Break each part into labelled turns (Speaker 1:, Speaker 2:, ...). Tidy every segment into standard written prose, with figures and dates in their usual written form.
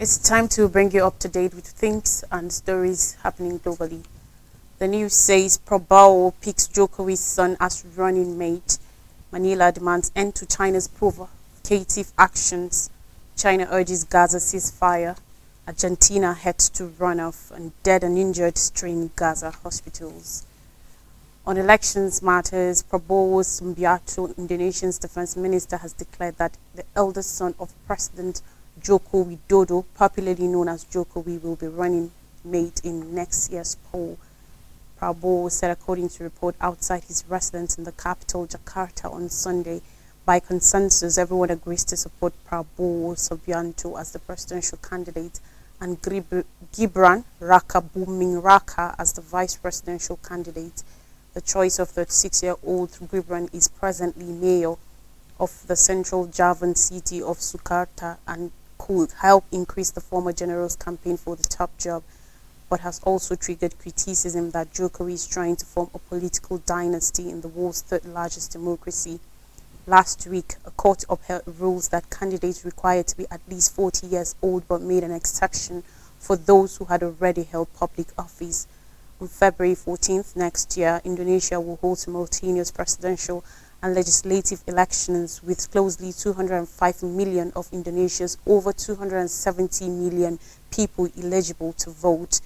Speaker 1: It's time to bring you up to date with things and stories happening globally. The news says Prabowo picks Jokowi's son as running mate. Manila demands end to China's provocative actions. China urges Gaza ceasefire. Argentina heads to runoff and dead and injured strain Gaza hospitals. On elections matters, Prabowo Subianto, Indonesia's defense minister, has declared that the eldest son of President Joko Widodo, popularly known as Jokowi, will be running mate in next year's poll. Prabowo said, according to a report outside his residence in the capital, Jakarta, on Sunday, by consensus, everyone agrees to support Prabowo Subianto as the presidential candidate and Gibran Rakabuming Raka as the vice presidential candidate. The choice of 36-year-old Gibran is presently mayor of the central Javan city of Sukarta and could help increase the former general's campaign for the top job, but has also triggered criticism that Jokowi is trying to form a political dynasty in the world's third largest democracy. Last week, a court upheld rules that candidates required to be at least 40 years old but made an exception for those who had already held public office. On February 14th next year, Indonesia will hold simultaneous presidential and legislative elections with closely 205 million of Indonesia's over 270 million people eligible to vote.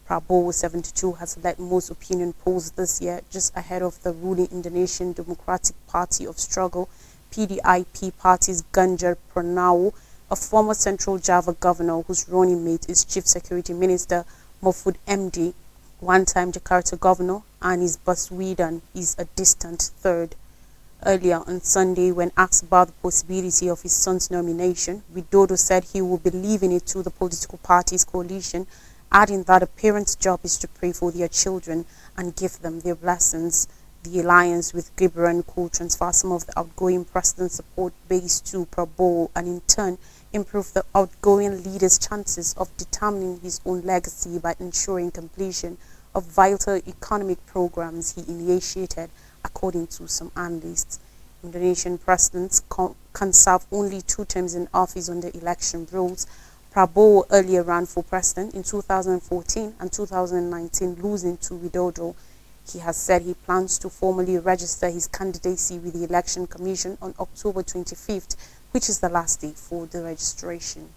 Speaker 1: Prabowo 72 has led most opinion polls this year, just ahead of the ruling Indonesian Democratic Party of Struggle, PDIP party's Ganjar Pranowo, a former Central Java governor whose running mate is Chief Security Minister Mahfud MD, one-time Jakarta governor Anies Baswedan is a distant third. Earlier on Sunday, when asked about the possibility of his son's nomination, Widodo said he will be leaving it to the political party's coalition, adding that a parent's job is to pray for their children and give them their blessings. The alliance with Gibran could transfer some of the outgoing president's support base to Prabowo and in turn improve the outgoing leader's chances of determining his own legacy by ensuring completion of vital economic programs he initiated, according to some analysts. Indonesian presidents can serve only 2 terms in office under election rules. Prabowo earlier ran for president in 2014 and 2019, losing to Widodo. He has said he plans to formally register his candidacy with the Election Commission on October 25th, which is the last day for the registration.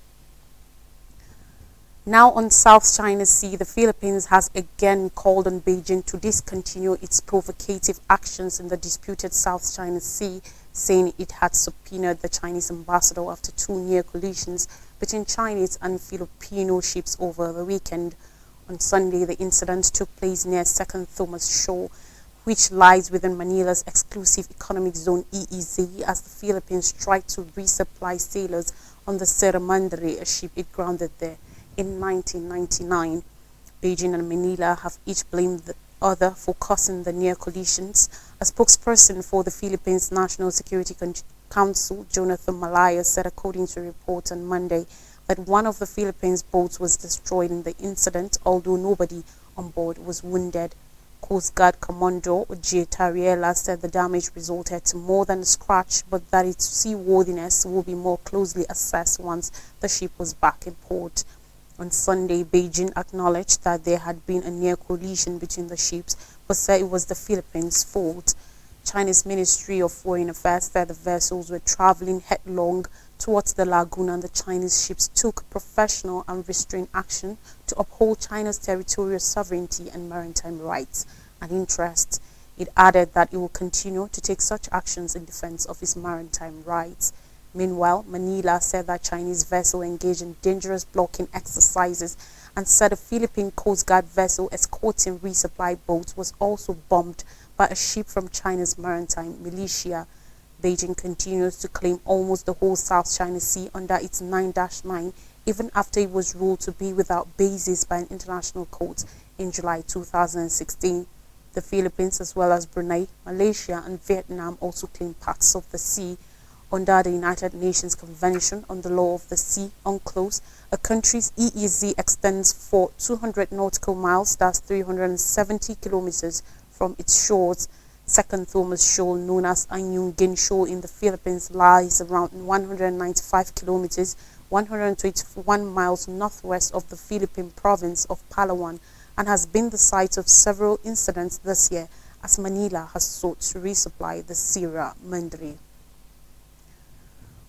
Speaker 1: Now on South China Sea, the Philippines has again called on Beijing to discontinue its provocative actions in the disputed South China Sea, saying it had subpoenaed the Chinese ambassador after 2 near collisions between Chinese and Filipino ships over the weekend. On Sunday, the incident took place near Second Thomas Shoal, which lies within Manila's exclusive economic zone EEZ, as the Philippines tried to resupply sailors on the Sierra Madre, a ship it grounded there in 1999. Beijing and Manila have each blamed the other for causing the near collisions. A spokesperson for the Philippines National Security Council, Jonathan Malaya, said, according to a report on Monday, that one of the Philippines' boats was destroyed in the incident, although nobody on board was wounded. Coast Guard Commander J. Tariela said the damage resulted to more than a scratch, but that its seaworthiness will be more closely assessed once the ship was back in port. On Sunday, Beijing acknowledged that there had been a near collision between the ships, but said it was the Philippines' fault. China's Ministry of Foreign Affairs said the vessels were traveling headlong towards the lagoon and the Chinese ships took professional and restrained action to uphold China's territorial sovereignty and maritime rights and interests. It added that it will continue to take such actions in defense of its maritime rights. Meanwhile, Manila said that Chinese vessel engaged in dangerous blocking exercises and said a Philippine Coast Guard vessel escorting resupply boats was also bombed by a ship from China's maritime militia. Beijing continues to claim almost the whole South China Sea under its 9-9, even after it was ruled to be without basis by an international court in July 2016. The Philippines, as well as Brunei, Malaysia, and Vietnam, also claim parts of the sea. Under the United Nations Convention on the Law of the Sea, UNCLOS, a country's EEZ extends for 200 nautical miles, that's 370 kilometers, from its shores. Second Thomas Shoal, known as Anyungin Shoal in the Philippines, lies around 195 kilometers, 121 miles northwest of the Philippine province of Palawan, and has been the site of several incidents this year as Manila has sought to resupply the Sierra Madre.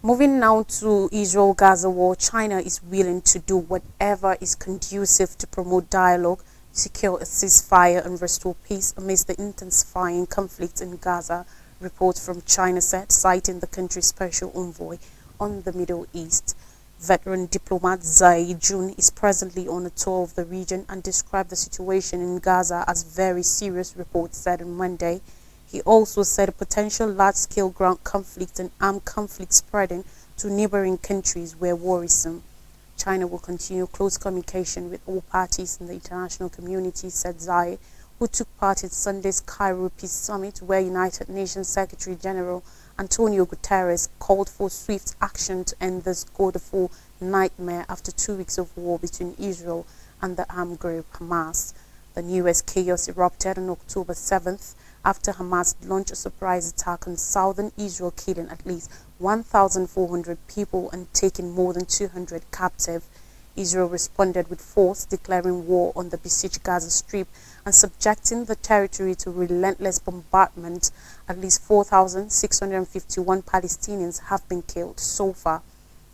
Speaker 1: Moving now to Israel-Gaza war, China is willing to do whatever is conducive to promote dialogue, secure a ceasefire and restore peace amidst the intensifying conflict in Gaza, reports from China said, citing the country's special envoy on the Middle East. Veteran diplomat Zai Jun is presently on a tour of the region and described the situation in Gaza as very serious, reports said on Monday. He also said a potential large-scale ground conflict and armed conflict spreading to neighboring countries were worrisome. China will continue close communication with all parties in the international community, said Zai, who took part in Sunday's Cairo Peace Summit, where United Nations Secretary General Antonio Guterres called for swift action to end this godful nightmare after 2 weeks of war between Israel and the armed group Hamas. The newest chaos erupted on October 7th after Hamas launched a surprise attack on southern Israel, killing at least 1,400 people and taking more than 200 captive. Israel responded with force, declaring war on the besieged Gaza Strip and subjecting the territory to relentless bombardment. At least 4,651 Palestinians have been killed so far.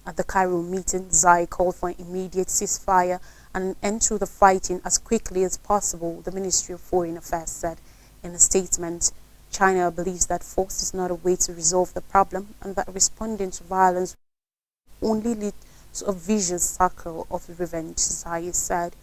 Speaker 1: At the Cairo meeting, Zai called for an immediate ceasefire and an end to the fighting as quickly as possible, the Ministry of Foreign Affairs said. In a statement, China believes that force is not a way to resolve the problem and that responding to violence will only lead to a vicious cycle of revenge, Zai said.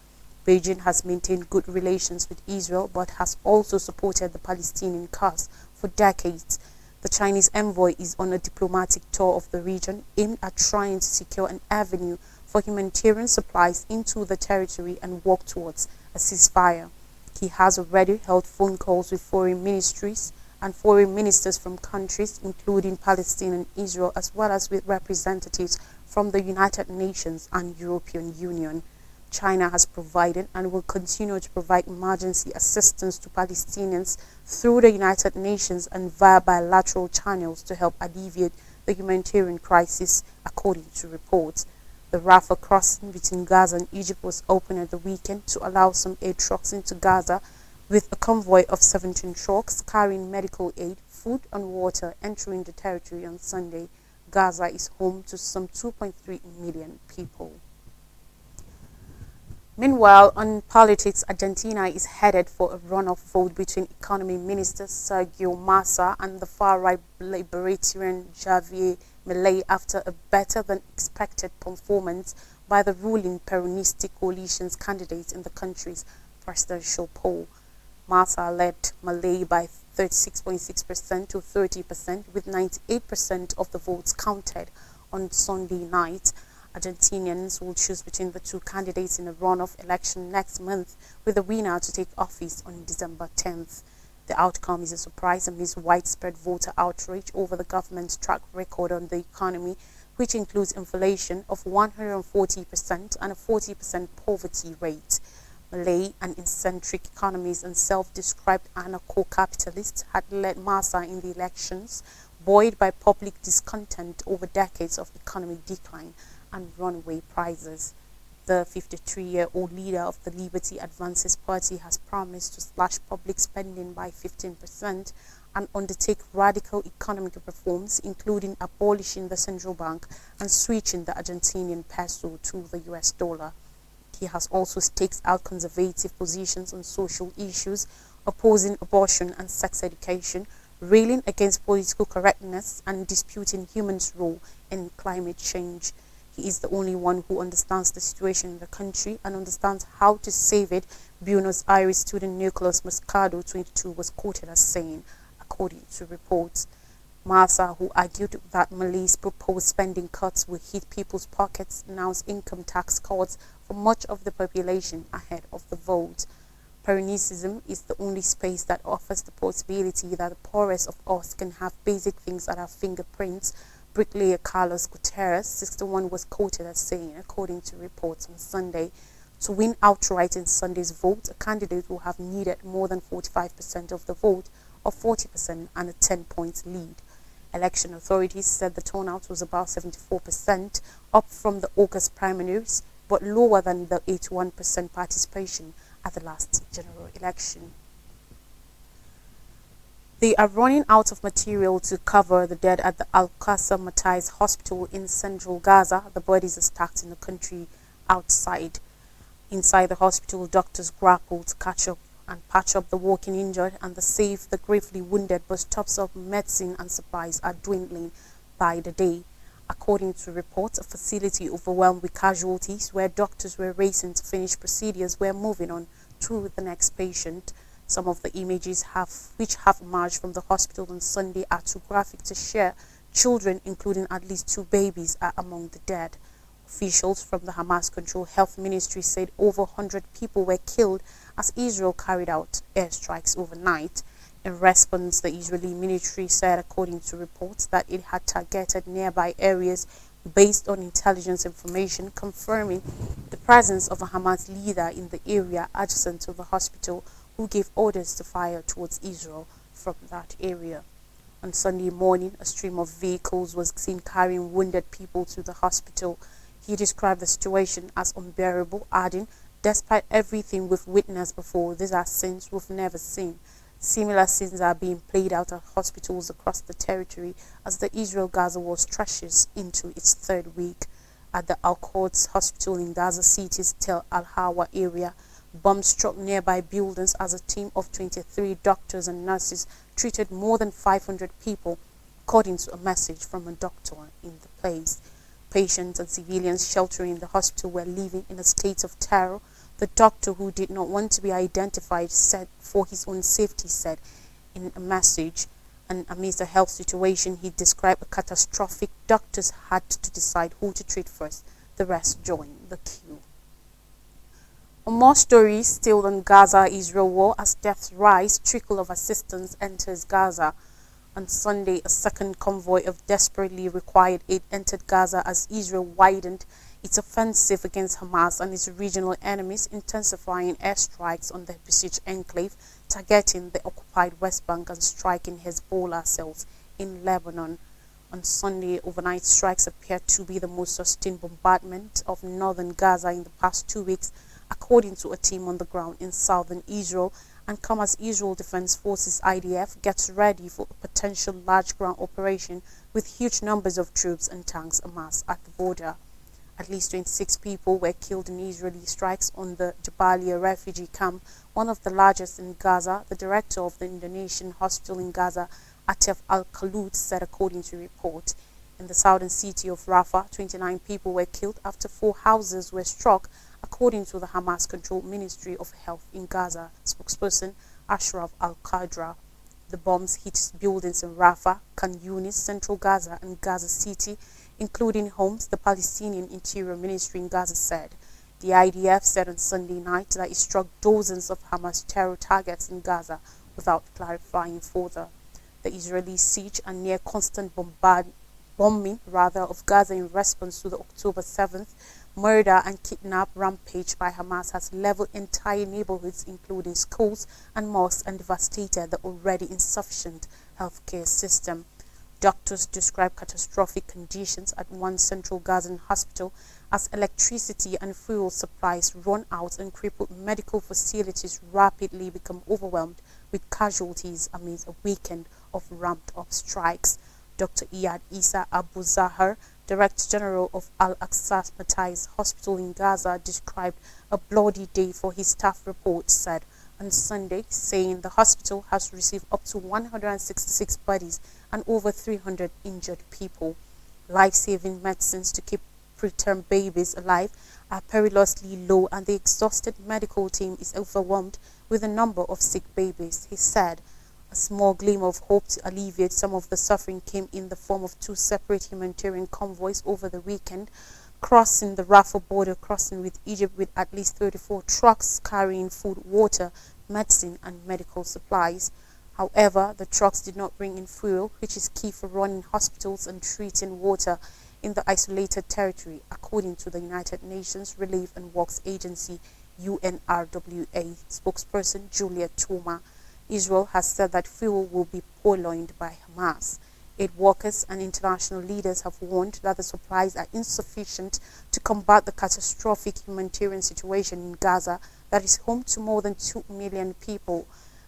Speaker 1: Beijing has maintained good relations with Israel but has also supported the Palestinian cause for decades. The Chinese envoy is on a diplomatic tour of the region aimed at trying to secure an avenue for humanitarian supplies into the territory and work towards a ceasefire. He has already held phone calls with foreign ministries and foreign ministers from countries including Palestine and Israel, as well as with representatives from the United Nations and European Union. China has provided and will continue to provide emergency assistance to Palestinians through the United Nations and via bilateral channels to help alleviate the humanitarian crisis, according to reports. The Rafah crossing between Gaza and Egypt was opened at the weekend to allow some aid trucks into Gaza, with a convoy of 17 trucks carrying medical aid, food and water entering the territory on Sunday. Gaza is home to some 2.3 million people. Meanwhile, on politics, Argentina is headed for a runoff vote between Economy Minister Sergio Massa and the far-right libertarian Javier Milei after a better-than-expected performance by the ruling Peronistic coalition's candidates in the country's presidential poll. Massa led Milei by 36.6% to 30%, with 98% of the votes counted on Sunday night. Argentinians will choose between the two candidates in a runoff election next month, with the winner to take office on December 10th. The outcome is a surprise amidst widespread voter outrage over the government's track record on the economy, which includes inflation of 140% and a 40% poverty rate. Milei, an eccentric economist and self-described anarcho-capitalist, had led Massa in the elections, buoyed by public discontent over decades of economic decline and runaway prices. The 53-year-old leader of the Liberty Advances Party has promised to slash public spending by 15% and undertake radical economic reforms, including abolishing the central bank and switching the Argentinian peso to the US dollar. He has also staked out conservative positions on social issues, opposing abortion and sex education, railing against political correctness, and disputing humans' role in climate change. He is the only one who understands the situation in the country and understands how to save it, Buenos Aires student Nicolas Moscado, 22, was quoted as saying, according to reports. Massa, who argued that Milei's proposed spending cuts will hit people's pockets, announced income tax cuts for much of the population ahead of the vote. Peronism is the only space that offers the possibility that the poorest of us can have basic things at our fingerprints, bricklayer Carlos Gutierrez, 61, was quoted as saying, according to reports on Sunday. To win outright in Sunday's vote, a candidate will have needed more than 45% of the vote, or 40%, and a 10-point lead. Election authorities said the turnout was about 74%, up from the August primaries, but lower than the 81% participation at the last general election. They are running out of material to cover the dead at the Al-Qassam Mataiz Hospital in central Gaza. The bodies are stacked in the country outside. Inside the hospital, doctors grapple to catch up and patch up the walking injured and save the gravely wounded, but stocks of medicine and supplies are dwindling by the day. According to reports, a facility overwhelmed with casualties where doctors were racing to finish procedures were moving on to the next patient. Some of the images which have emerged from the hospital on Sunday are too graphic to share. Children, including at least 2 babies, are among the dead. Officials from the Hamas-controlled health ministry said over 100 people were killed as Israel carried out airstrikes overnight. In response, the Israeli military said, according to reports, that it had targeted nearby areas based on intelligence information confirming the presence of a Hamas leader in the area adjacent to the hospital, who gave orders to fire towards Israel from that area. On Sunday morning, a stream of vehicles was seen carrying wounded people to the hospital. He described the situation as unbearable, adding, "Despite everything we've witnessed before, these are scenes we've never seen." Similar scenes are being played out at hospitals across the territory as the Israel-Gaza war stretches into its 3rd week. At the Al-Quds Hospital in Gaza City's Tel Al-Hawa area, bombs struck nearby buildings as a team of 23 doctors and nurses treated more than 500 people, according to a message from a doctor in the place. Patients and civilians sheltering in the hospital were living in a state of terror. The doctor, who did not want to be identified, said for his own safety, said in a message, and amidst the health situation he described a catastrophic. Doctors had to decide who to treat first. The rest joined the queue. More stories still on Gaza-Israel war as deaths rise, trickle of assistance enters Gaza. On Sunday, a second convoy of desperately required aid entered Gaza as Israel widened its offensive against Hamas and its regional enemies, intensifying airstrikes on the besieged enclave, targeting the occupied West Bank and striking Hezbollah cells in Lebanon. On Sunday, overnight strikes appeared to be the most sustained bombardment of northern Gaza in the past 2 weeks, according to a team on the ground in southern Israel, and come as Israel Defense Forces IDF gets ready for a potential large ground operation with huge numbers of troops and tanks amassed at the border. At least 26 people were killed in Israeli strikes on the Jabalia refugee camp, one of the largest in Gaza. The director of the Indonesian hospital in Gaza, Atef Al-Khalud, said according to report. In the southern city of Rafah, 29 people were killed after 4 houses were struck, according to the Hamas-controlled Ministry of Health in Gaza spokesperson Ashraf Al-Qadra. The bombs hit buildings in Rafah, Khan Yunis, central Gaza, and Gaza City, including homes, the Palestinian Interior Ministry in Gaza said. The IDF said on Sunday night that it struck dozens of Hamas terror targets in Gaza without clarifying further. The Israeli siege and near constant bombing of Gaza in response to the October 7th murder and kidnap rampage by Hamas has leveled entire neighborhoods, including schools and mosques, and devastated the already insufficient healthcare system. Doctors describe catastrophic conditions at one central Gazan hospital as electricity and fuel supplies run out and crippled medical facilities rapidly become overwhelmed with casualties amid a weekend of ramped-up strikes. Dr. Iyad Isa Abu Zahar, Director General of Al-Aqsa Mataiz Hospital in Gaza, described a bloody day for his staff report said on Sunday, saying the hospital has received up to 166 bodies and over 300 injured people. Life-saving medicines to keep preterm babies alive are perilously low, and the exhausted medical team is overwhelmed with the number of sick babies, he said. A small gleam of hope to alleviate some of the suffering came in the form of 2 separate humanitarian convoys over the weekend, crossing the Rafah border crossing with Egypt with at least 34 trucks carrying food, water, medicine, and medical supplies. However, the trucks did not bring in fuel, which is key for running hospitals and treating water in the isolated territory, according to the United Nations Relief and Works Agency, UNRWA, spokesperson Julia Tuma. Israel has said that fuel will be purloined by Hamas. Aid workers and international leaders have warned that the supplies are insufficient to combat the catastrophic humanitarian situation in Gaza that is home to more than 2 million people.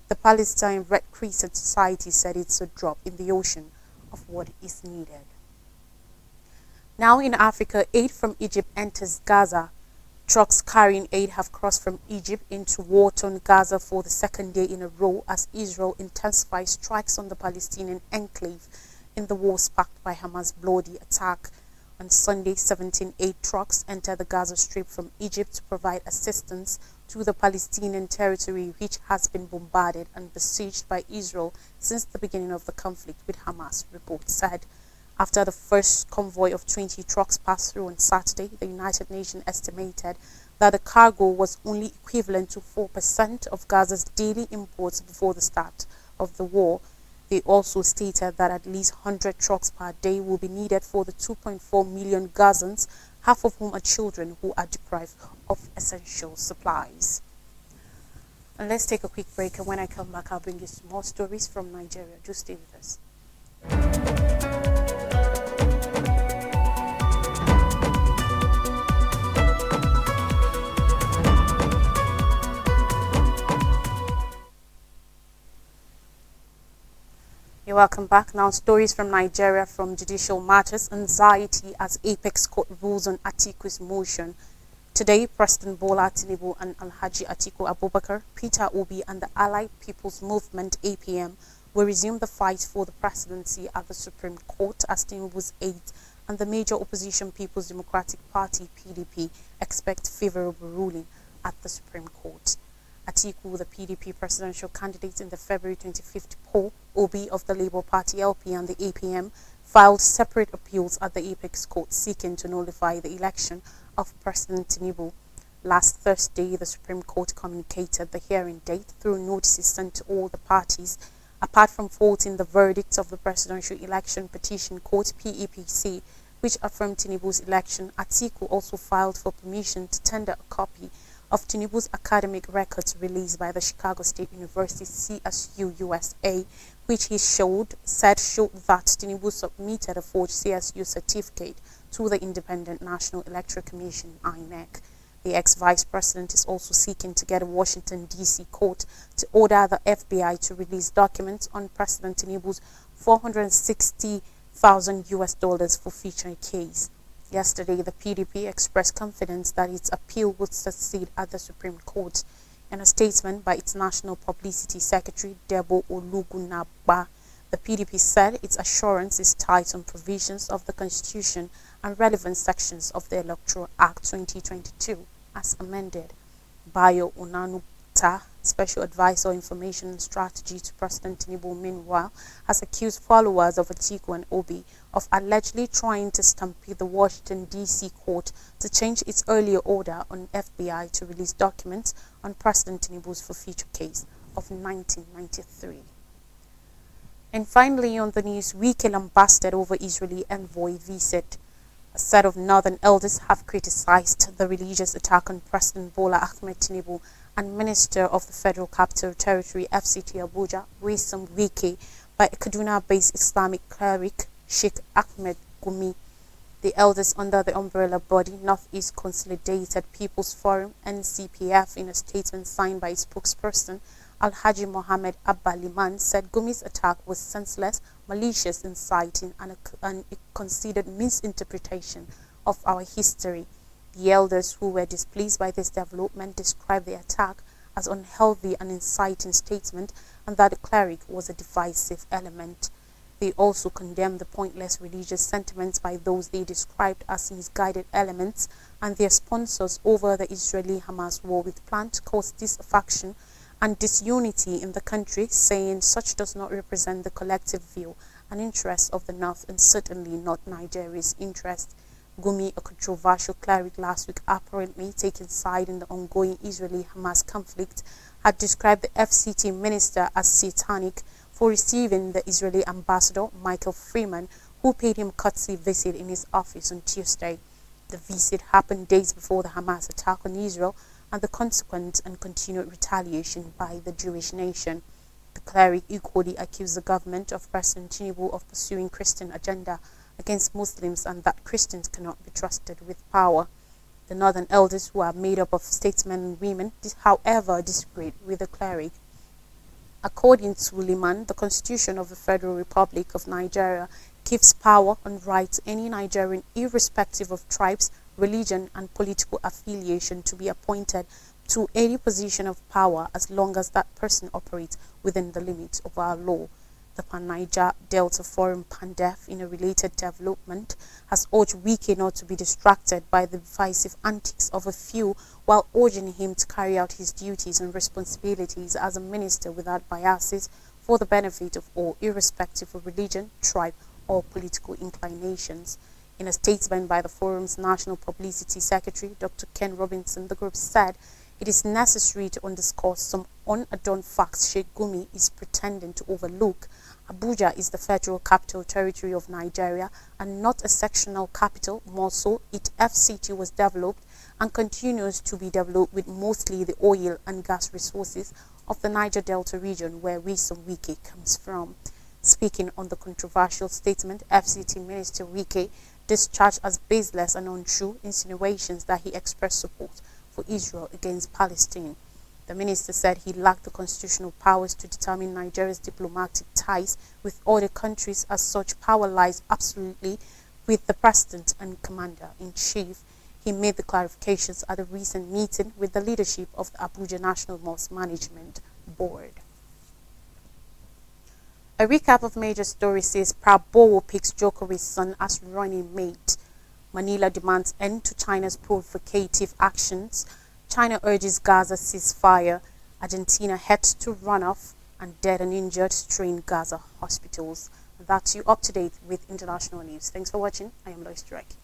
Speaker 1: The Palestine Red Crescent Society said it's a drop in the ocean of what is needed. Now in Africa, aid from Egypt enters Gaza. Trucks carrying aid have crossed from Egypt into war-torn Gaza for the second day in a row as Israel intensifies strikes on the Palestinian enclave in the war sparked by Hamas' bloody attack. On Sunday, 17 aid trucks entered the Gaza Strip from Egypt to provide assistance to the Palestinian territory, which has been bombarded and besieged by Israel since the beginning of the conflict, with Hamas, reports said. After the first convoy of 20 trucks passed through on Saturday, the United Nations estimated that the cargo was only equivalent to 4% of Gaza's daily imports before the start of the war. They also stated that at least 100 trucks per day will be needed for the 2.4 million Gazans, half of whom are children who are deprived of essential supplies. And let's take a quick break, and when I come back, I'll bring you some more stories from Nigeria. Just stay with us. You're welcome back. Now, stories from Nigeria from Judicial Matters. Anxiety as Apex Court rules on Atiku's motion. Today, President Bola Tinubu and Alhaji Atiku Abubakar, Peter Obi and the Allied People's Movement APM will resume the fight for the presidency at the Supreme Court as Tinubu's aides and the major opposition People's Democratic Party PDP expect favorable ruling at the Supreme Court. Atiku, the PDP presidential candidate in the February 25th poll, Obi of the Labour Party LP and the APM filed separate appeals at the Apex Court seeking to nullify the election of President Tinubu. Last Thursday, the Supreme Court communicated the hearing date through notices sent to all the parties. Apart from faulting the verdicts of the Presidential Election Petition Court PEPC, which affirmed Tinubu's election, Atiku also filed for permission to tender a copy of Tinubu's academic records released by the Chicago State University CSU USA, which he said showed that Tinubu submitted a forged CSU certificate to the Independent National Electoral Commission (INEC). The ex-vice president is also seeking to get a Washington, D.C. court to order the FBI to release documents on President Tinubu's $460,000 for future case. Yesterday, the PDP expressed confidence that its appeal would succeed at the Supreme Court. In a statement by its National Publicity Secretary, Debo Olugunagba, the PDP said its assurance is tied on provisions of the Constitution and relevant sections of the Electoral Act 2022 as amended. Bayo Onanuga, Special Advisor on Information and Strategy to President Tinubu, meanwhile, has accused followers of Atiku and Obi of allegedly trying to stampede the Washington, D.C. court to change its earlier order on FBI to release documents on President Tinubu's forfeiture case of 1993. And finally, on the news, week lambasted over Israeli envoy visit. A set of northern elders have criticized the religious attack on President Bola Ahmed Tinubu and Minister of the Federal Capital Territory FCT Abuja, Wissam Wike, by a Kaduna-based Islamic cleric Sheikh Ahmed Gumi. The elders under the umbrella body Northeast Consolidated People's Forum (NCPF), in a statement signed by its spokesperson Alhaji Mohammed Abba Liman, said Gumi's attack was senseless, malicious, inciting, and a considered misinterpretation of our history. The elders who were displeased by this development described the attack as unhealthy and inciting statement, and that the cleric was a divisive element. They also condemned the pointless religious sentiments by those they described as misguided elements and their sponsors over the Israeli-Hamas war, with plan to cause dissatisfaction and disunity in the country, saying such does not represent the collective view and interests of the North, and certainly not Nigeria's interest. Gumi, a controversial cleric last week apparently taking side in the ongoing Israeli-Hamas conflict, had described the FCT minister as satanic for receiving the Israeli ambassador Michael Freeman, who paid him a courtesy visit in his office on Tuesday. The visit happened days before the Hamas attack on Israel and the consequent and continued retaliation by the Jewish nation. The cleric equally accused the government of President Tinubu of pursuing Christian agenda against Muslims and that Christians cannot be trusted with power. The northern elders, who are made up of statesmen and women, however, disagreed with the cleric. According to Liman, the Constitution of the Federal Republic of Nigeria gives power and right to any Nigerian, irrespective of tribes, religion, and political affiliation, to be appointed to any position of power as long as that person operates within the limits of our law. The Pan-Niger Delta Forum, PANDEF, in a related development, has urged Wike not to be distracted by the divisive antics of a few while urging him to carry out his duties and responsibilities as a minister without biases for the benefit of all, irrespective of religion, tribe, or political inclinations. In a statement by the forum's National Publicity Secretary, Dr. Ken Robinson, the group said it is necessary to underscore some unadorned facts Sheikh Gumi is pretending to overlook. Abuja is the federal capital territory of Nigeria and not a sectional capital. More so, its FCT was developed and continues to be developed with mostly the oil and gas resources of the Niger Delta region, where Nyesom Wike comes from. Speaking on the controversial statement, FCT Minister Wike discharged as baseless and untrue insinuations that he expressed support for Israel against Palestine. The minister said he lacked the constitutional powers to determine Nigeria's diplomatic ties with other countries, as such power lies absolutely with the President and Commander-in-Chief. He made the clarifications at a recent meeting with the leadership of the Abuja National Mosque Management Board. A recap of major stories says Prabowo picks Jokowi's son as running mate. Manila demands end to China's provocative actions. China urges Gaza ceasefire. Argentina heads to runoff, and dead and injured strain Gaza hospitals. That's you up to date with international news. Thanks for watching. I am Lois Durek.